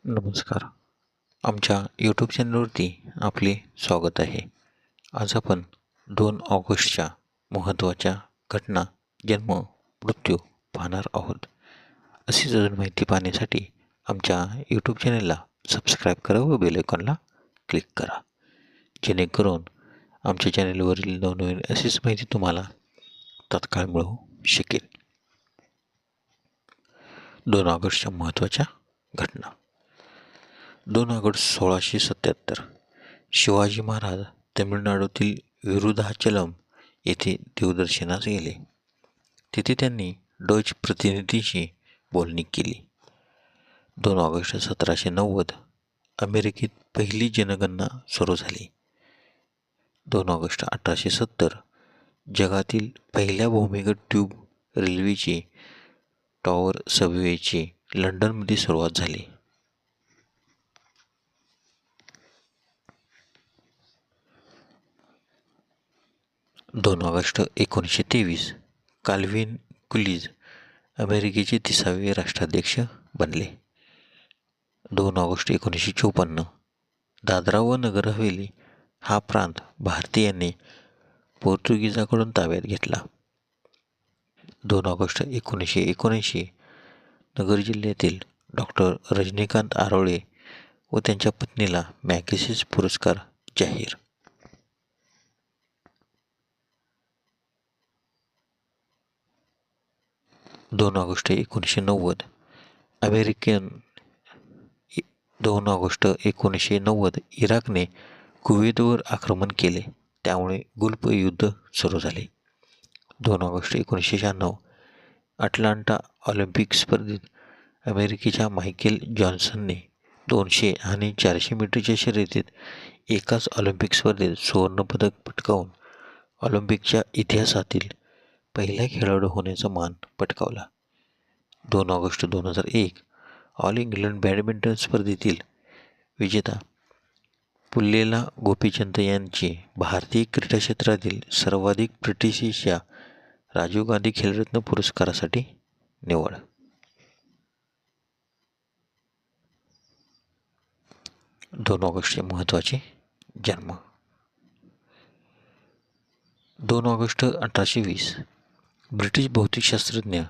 नमस्कार. आमच्या यूट्यूब चॅनलवरती आपले स्वागत आहे. आज आपण 2 ऑगस्टच्या महत्त्वाच्या घटना, जन्म, मृत्यू पाहणार आहोत. अशीच अजून माहिती पाहण्यासाठी आमच्या यूट्यूब चॅनलला सबस्क्राईब करा व बेल आयकॉनला क्लिक करा, जेणेकरून आमच्या चॅनलवरील नवनवीन अशीच माहिती तुम्हाला तात्काळ मिळू शकेल. 2 ऑगस्टच्या महत्त्वाच्या घटना. 2 ऑगस्ट 1677 शिवाजी महाराज तमिळनाडूतील विरुधाचलम येथे देवदर्शनास गेले. तिथे त्यांनी डच प्रतिनिधींशी बोलणी केली. 2 ऑगस्ट 1790 अमेरिकेत पहिली जनगणना सुरू झाली. 2 ऑगस्ट 1870 जगातील पहिल्या भूमिगत ट्यूब रेल्वेची टॉवर सबवेची लंडनमध्ये सुरुवात झाली. 2 ऑगस्ट 1923 काल्विन कुलीज अमेरिकेचे 30वे राष्ट्राध्यक्ष बनले. 2 ऑगस्ट 1954 दादरा व नगर हवेली हा प्रांत भारतीयांनी पोर्तुगीजाकडून ताब्यात घेतला. 2 ऑगस्ट 1979 नगर जिल्ह्यातील डॉक्टर रजनीकांत आरोळे व त्यांच्या पत्नीला मॅगसेसे पुरस्कार जाहीर. 2 ऑगस्ट 1990 अमेरिकन 2 ऑगस्ट 1990 इराकने कुवेतवर आक्रमण केले, त्यामुळे गल्फ युद्ध सुरू झाले. 2 ऑगस्ट 1996 अटलांटा ऑलिम्पिक स्पर्धेत अमेरिकेच्या मायकेल जॉन्सनने 200 आणि 400 मीटरच्या शर्यतीत एकाच ऑलिम्पिक स्पर्धेत सुवर्णपदक पटकावून ऑलिम्पिकच्या इतिहासातील पहिला खेळाडू होण्याचा मान पटकावला. 2 ऑगस्ट 2001 ऑल इंग्लंड बॅडमिंटन स्पर्धेतील विजेता पुल्लेला गोपीचंद यांची भारतीय क्रीडा क्षेत्रातील सर्वाधिक प्रेस्टिजियस राजीव गांधी खेलरत्न पुरस्कारासाठी निवड. 2 ऑगस्टचे महत्त्वाचे जन्म. 2 ऑगस्ट 1820 ब्रिटिश भौतिकशास्त्रज्ञ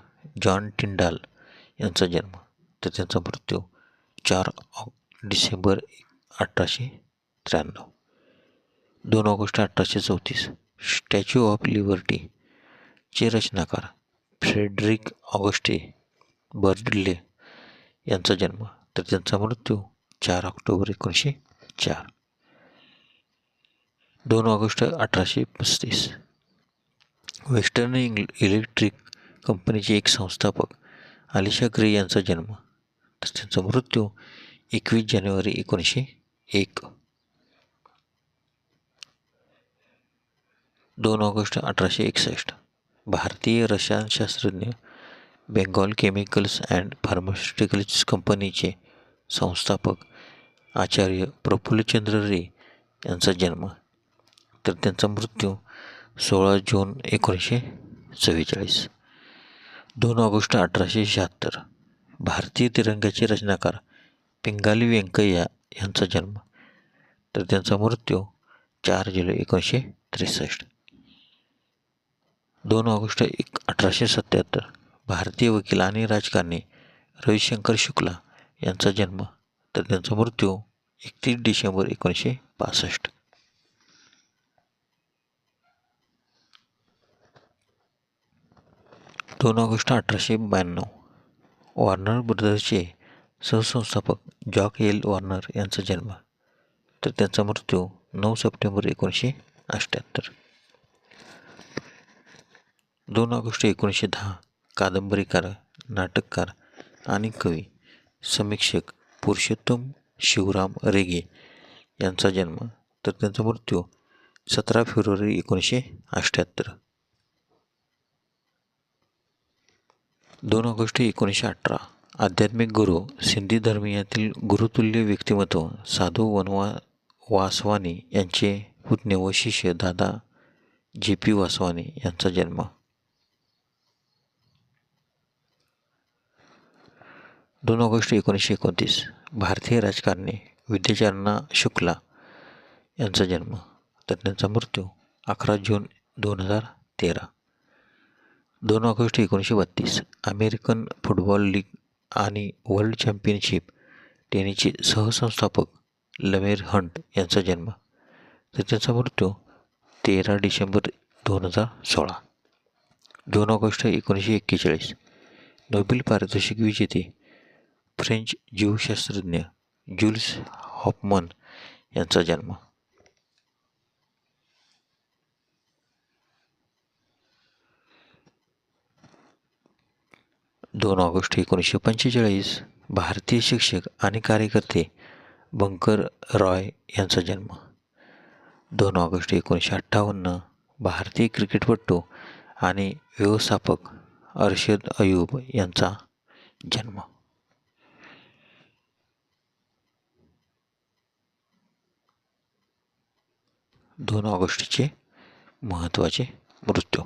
जॉन टिंडाल यांचा जन्म, तर त्यांचा मृत्यू 4 December 1893. 2 August 1834 statue of liberty चे रचनाकार फ्रेडरिक ऑगस्टे बर्डले यांचा जन्म, तर त्यांचा मृत्यू 4 ऑक्टोबर 1904. 2 ऑगस्ट 1835 वेस्टर्न इलेक्ट्रिक कंपनीचे एक संस्थापक अलिशा ग्रे यांचा जन्म, तर त्यांचा मृत्यू 21 जानेवारी 1901. 2 ऑगस्ट 1861 भारतीय रसायनशास्त्रज्ञ बेंगॉल केमिकल्स अँड फार्मास्युटिकल्स कंपनीचे संस्थापक आचार्य प्रफुल्लचंद्र रे यांचा जन्म, तर त्यांचा मृत्यू 16 जून 1944. 2 ऑगस्ट 1876 भारतीय तिरंग्याचे रचनाकार पिंगाली व्यंकय्या यांचा जन्म, तर त्यांचा मृत्यू 4 जुलै 1963. 2 ऑगस्ट 1877 भारतीय वकील आणि राजकारणी रविशंकर शुक्ला यांचा जन्म, तर त्यांचा मृत्यू 31 डिसेंबर 1965. 2 ऑगस्ट 1892 वॉर्नर ब्रदर्सचे सहसंस्थापक जॉक एल वॉर्नर यांचा जन्म, तर त्यांचा मृत्यू 9 सप्टेंबर 1978. 2 ऑगस्ट 1910 कादंबरीकार, नाटककार आणि कवी, समीक्षक पुरुषोत्तम शिवराम रेगे यांचा जन्म, तर त्यांचा मृत्यू 17 फेब्रुवारी 1978. 2 ऑगस्ट 1918 आध्यात्मिक गुरु सिंधी धर्मीयातील गुरुतुल्य व्यक्तिमत्व साधू वासवानी यांचे पुतणे व शिष्य दादा जे.पी. वासवानी यांचा जन्म. 2 ऑगस्ट 1929 भारतीय राजकारणी विद्याचरण शुक्ला यांचा जन्म, तर त्यांचा मृत्यू 11 जून 2013. 2 ऑगस्ट 1932 अमेरिकन फुटबॉल लीग आणि वर्ल्ड चॅम्पियनशिप टेनिसचे सहसंस्थापक लमेर हंट यांचा जन्म, तर त्यांचा मृत्यू 13 डिसेंबर 2016. 2 ऑगस्ट 1941 नोबेल पारितोषिक विजेते फ्रेंच जीवशास्त्रज्ञ ज्यूल्स हॉफमन यांचा जन्म. 2 ऑगस्ट 1945 भारतीय शिक्षक आणि कार्यकर्ते बंकर रॉय यांचा जन्म. 2 ऑगस्ट 1958 भारतीय क्रिकेटपटू आणि व्यवस्थापक अरशद अयूब यांचा जन्म. 2 ऑगस्टचे महत्त्वाचे मृत्यू.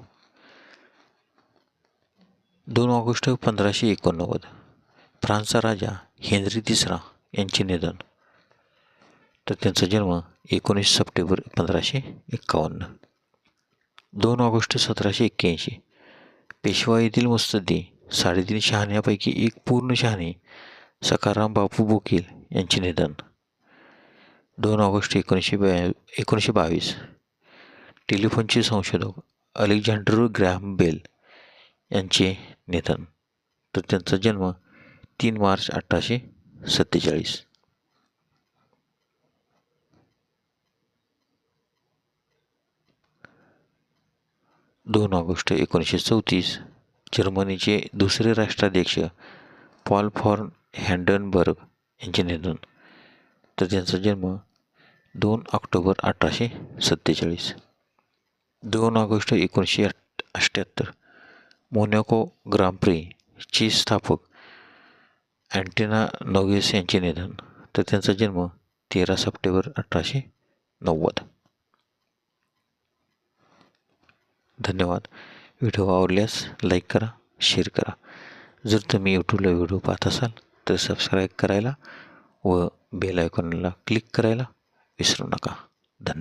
2 ऑगस्ट 1589 फ्रान्सचा राजा हेनरी तिसरा यांचे निधन, तर त्यांचा जन्म 19 सप्टेंबर 1551. 2 ऑगस्ट 1781 पेशवाईतील मुत्सद्दी 3.5 शहाण्यांपैकी एक पूर्ण शहाणे सखाराम बापू बोकील यांचे निधन. 2 ऑगस्ट 1922 टेलिफोनचे संशोधक अलेक्झांडर ग्रॅहम बेल यांचे निधन, तर त्यांचा जन्म 3 मार्च 1847. 2 ऑगस्ट 1934 जर्मनीचे दुसरे राष्ट्राध्यक्ष पॉल फॉन हॅन्डनबर्ग यांचे निधन, तर त्यांचा जन्म 2 ऑक्टोबर 1847. 2 ऑगस्ट 1978 मोनॅको ग्रां प्री स्थापक अँटेना नोगेस यांचे निधन, तर त्यांचा जन्म 13 सप्टेंबर 1890. धन्यवाद. व्हिडिओ आवडल्यास लाईक करा, शेअर करा. जर तुम्ही यूट्यूबला व्हिडिओ पाहत असाल तर सबस्क्राईब करायला व बेल आयकॉनला क्लिक करायला विसरू नका. धन्यवाद.